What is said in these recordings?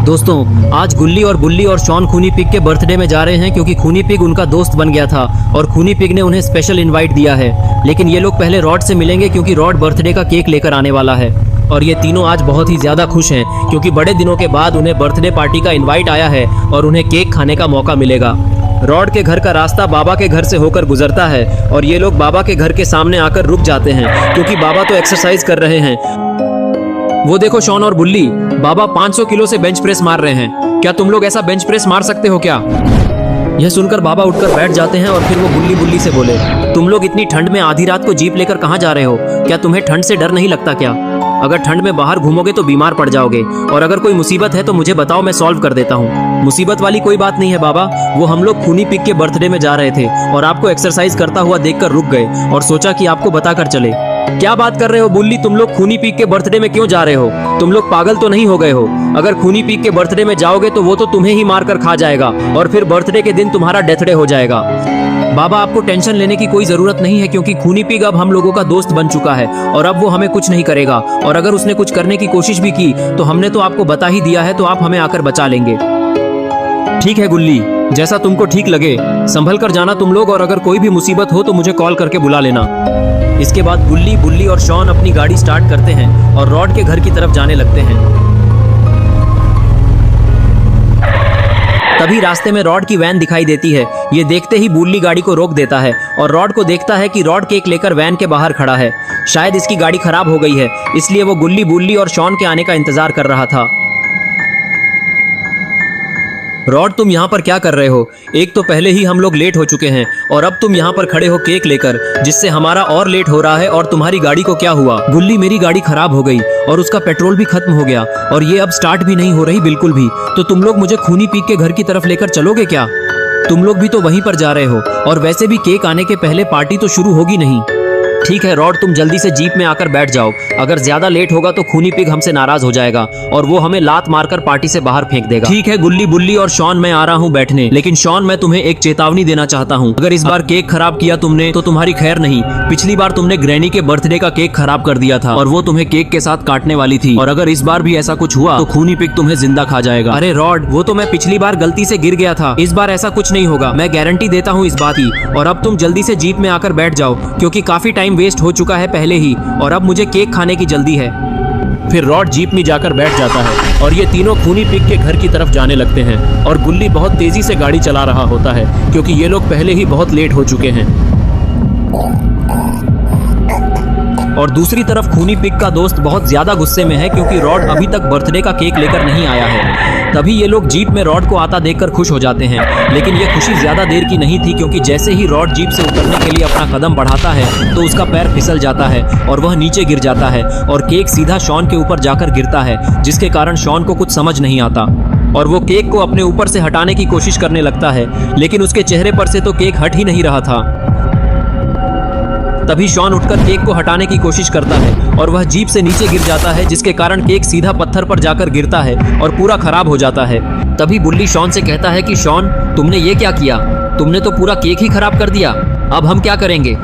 दोस्तों, आज गुल्ली और बुल्ली और शॉन खूनी पिग के बर्थडे में जा रहे हैं क्योंकि खूनी पिग उनका दोस्त बन गया था और खूनी पिग ने उन्हें स्पेशल इनवाइट दिया है। लेकिन ये लोग पहले रॉड से मिलेंगे क्योंकि रॉड बर्थडे का केक लेकर आने वाला है। और ये तीनों आज बहुत ही ज़्यादा खुश हैं क्योंकि बड़े दिनों के बाद उन्हें बर्थडे पार्टी का इनवाइट आया है और उन्हें केक खाने का मौका मिलेगा। रॉड के घर का रास्ता बाबा के घर से होकर गुजरता है और ये लोग बाबा के घर के सामने आकर रुक जाते हैं क्योंकि बाबा तो एक्सरसाइज कर रहे हैं। वो देखो शॉन और बुल्ली, बाबा 500 किलो से बेंच प्रेस मार रहे हैं। क्या तुम लोग ऐसा बेंच प्रेस मार सकते हो क्या? यह सुनकर बाबा उठकर बैठ जाते हैं और फिर वो बुल्ली बुल्ली से बोले, तुम लोग इतनी ठंड में आधी रात को जीप लेकर कहाँ जा रहे हो? क्या तुम्हें ठंड से डर नहीं लगता क्या? अगर ठंड में बाहर घूमोगे तो बीमार पड़ जाओगे और अगर कोई मुसीबत है तो मुझे बताओ, मैं सॉल्व कर देता हूँ। मुसीबत वाली कोई बात नहीं है बाबा, वो हम लोग खूनी पिग के बर्थडे में जा रहे थे और आपको एक्सरसाइज करता हुआ देखकर रुक गए और सोचा कि आपको बताकर चले। क्या बात कर रहे हो बुल्ली, तुम लोग खूनी पिग के बर्थडे में क्यों जा रहे हो? तुम लोग पागल तो नहीं हो गए हो? अगर खूनी पिग के बर्थडे में जाओगे तो वो तो तुम्हें ही मारकर खा जाएगा और फिर बर्थडे के दिन तुम्हारा डेथ डे हो जाएगा। बाबा, आपको टेंशन लेने की कोई जरूरत नहीं है क्योंकि खूनी पिग अब हम लोगों का दोस्त बन चुका है और अब वो हमें कुछ नहीं करेगा और अगर उसने कुछ करने की कोशिश भी की तो हमने तो आपको बता ही दिया है, तो आप हमें आकर बचा लेंगे। ठीक है गुल्ली, जैसा तुमको ठीक लगे। संभल कर जाना तुम लोग और अगर कोई भी मुसीबत हो तो मुझे कॉल करके बुला लेना। इसके बाद गुल्ली, बुल्ली और शॉन अपनी गाड़ी स्टार्ट करते हैं और रॉड के घर की तरफ जाने लगते हैं। तभी रास्ते में रॉड की वैन दिखाई देती है। ये देखते ही बुल्ली गाड़ी को रोक देता है और रॉड को देखता है कि रॉड केक लेकर वैन के बाहर खड़ा है। शायद इसकी गाड़ी खराब हो गई है, इसलिए वो गुल्ली, बुल्ली और शॉन के आने का इंतजार कर रहा था। रॉड, तुम यहाँ पर क्या कर रहे हो? एक तो पहले ही हम लोग लेट हो चुके हैं और अब तुम यहाँ पर खड़े हो केक लेकर, जिससे हमारा और लेट हो रहा है। और तुम्हारी गाड़ी को क्या हुआ? गुल्ली, मेरी गाड़ी खराब हो गई और उसका पेट्रोल भी खत्म हो गया और ये अब स्टार्ट भी नहीं हो रही बिल्कुल भी। तो तुम लोग मुझे खूनी पिग के घर की तरफ लेकर चलोगे क्या? तुम लोग भी तो वहीं पर जा रहे हो और वैसे भी केक आने के पहले पार्टी तो शुरू होगी नहीं। ठीक है रॉड, तुम जल्दी से जीप में आकर बैठ जाओ। अगर ज्यादा लेट होगा तो खूनी पिग हमसे नाराज हो जाएगा और वो हमें लात मारकर पार्टी से बाहर फेंक देगा। ठीक है गुल्ली, बुल्ली और शॉन, मैं आ रहा हूँ बैठने। लेकिन शॉन, मैं तुम्हें एक चेतावनी देना चाहता हूँ। अगर इस बार केक खराब किया तुमने तो तुम्हारी खैर नहीं। पिछली बार तुमने ग्रैनी के बर्थडे का केक खराब कर दिया था और वो तुम्हें केक के साथ काटने वाली थी। और अगर इस बार भी ऐसा कुछ हुआ तो खूनी पिग तुम्हें जिंदा खा जाएगा। अरे रॉड, वो तो मैं पिछली बार गलती से गिर गया था। इस बार ऐसा कुछ नहीं होगा, मैं गारंटी देता हूँ इस बात की। और अब तुम जल्दी से जीप में आकर बैठ जाओ क्योंकि काफी टाइम वेस्ट हो चुका है पहले ही और अब मुझे केक खाने की जल्दी है। फिर रॉड जीप में जाकर बैठ जाता है और ये तीनों खूनी पिग के घर की तरफ जाने लगते हैं और गुल्ली बहुत तेजी से गाड़ी चला रहा होता है क्योंकि ये लोग पहले ही बहुत लेट हो चुके हैं। और दूसरी तरफ खूनी पिग का दोस्त बहुत ज्यादा गुस्से में है क्योंकि रॉड अभी तक बर्थडे का केक लेकर नहीं आया है। तभी ये लोग जीप में रॉड को आता देखकर खुश हो जाते हैं, लेकिन ये खुशी ज्यादा देर की नहीं थी क्योंकि जैसे ही रॉड जीप से उतरने के लिए अपना कदम बढ़ाता है तो उसका पैर फिसल जाता है और वह नीचे गिर जाता है और केक सीधा शॉन के ऊपर जाकर गिरता है, जिसके कारण शॉन को कुछ समझ नहीं आता और वो केक को अपने ऊपर से हटाने की कोशिश करने लगता है, लेकिन उसके चेहरे पर से तो केक हट ही नहीं रहा था। तभी शॉन उठकर केक को हटाने की कोशिश करता है और वह जीप से नीचे गिर जाता है, जिसके कारण केक सीधा पत्थर पर जाकर गिरता है और पूरा खराब हो जाता है। तभी बुल्ली शॉन से कहता है कि शॉन, तुमने ये क्या किया? तुमने तो पूरा केक ही खराब कर दिया। अब हम क्या करेंगे?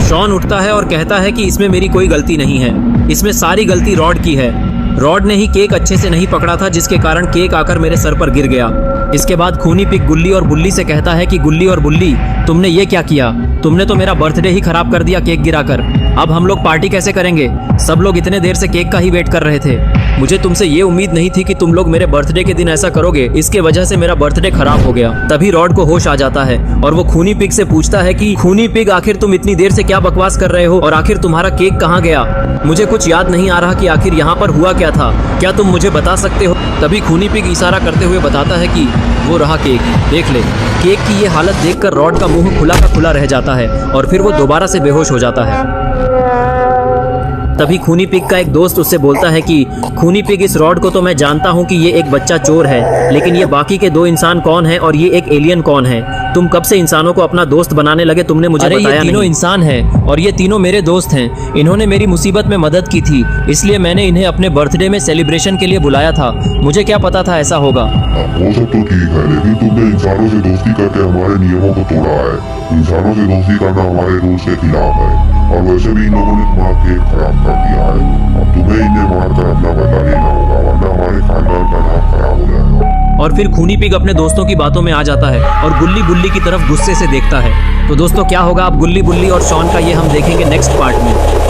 शॉन उठता है और कहता है कि इसमें मेरी कोई गलती नहीं है, इसमें सारी गलती रॉड की है। रॉड ने ही केक अच्छे से नहीं पकड़ा था, जिसके कारण केक आकर मेरे सर पर गिर गया। इसके बाद खूनी पिग गुल्ली और बुल्ली से कहता है कि गुल्ली और बुल्ली, तुमने ये क्या किया? तुमने तो मेरा बर्थडे ही खराब कर दिया केक गिराकर। अब हम लोग पार्टी कैसे करेंगे? सब लोग इतने देर से केक का ही वेट कर रहे थे। मुझे तुमसे ये उम्मीद नहीं थी कि तुम लोग मेरे बर्थडे के दिन ऐसा करोगे, इसके वजह से मेरा बर्थडे खराब हो गया। तभी रॉड को होश आ जाता है और वो खूनी पिग से पूछता है कि खूनी पिग, आखिर तुम इतनी देर से क्या बकवास कर रहे हो और आखिर तुम्हारा केक कहाँ गया? मुझे कुछ याद नहीं आ रहा कि आखिर यहाँ पर हुआ क्या था, क्या तुम मुझे बता सकते हो? तभी खूनी पिग इशारा करते हुए बताता है कि वो रहा केक, देख ले। केक की ये हालत देखकर रॉड का मुंह खुला का खुला रह जाता है और फिर वो दोबारा से बेहोश हो जाता है। तभी खूनी पिग का एक दोस्त उससे बोलता है कि खूनी पिग, इस रॉड को तो मैं जानता हूँ कि ये एक बच्चा चोर है, लेकिन ये बाकी के दो इंसान कौन है और ये एक एलियन कौन है? तुम कब से इंसानों को अपना दोस्त बनाने लगे? तुमने मुझे बताया नहीं। ये तीनों इंसान हैं और ये तीनों मेरे दोस्त हैं। इन्होंने मेरी मुसीबत में मदद की थी, इसलिए मैंने इन्हें अपने बर्थडे में सेलिब्रेशन के लिए बुलाया था। मुझे क्या पता था ऐसा होगा। वो सब तो ठीक है, लेकिन तुमने इंसानों से दोस्ती करके हमारे नियमों को तोड़ा है। इंसानों से दोस्ती करना हमारे रूल के खिलाफ है और वैसे भी इन लोगों ने तुम्हारा केक खराब कर दिया है। अब तुम्हें इन्हें मारकर अपना बदला लेना होगा, वरना हमारे खानदान का नाम खराब हो जाएगा। और फिर खूनी पिग अपने दोस्तों की बातों में आ जाता है और गुल्ली बुल्ली की तरफ गुस्से से देखता है। तो दोस्तों क्या होगा अब गुल्ली बुल्ली और शॉन का, ये हम देखेंगे नेक्स्ट पार्ट में।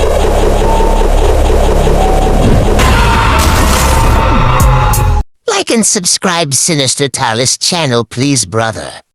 Like and subscribe Sinister Talis channel, please, brother.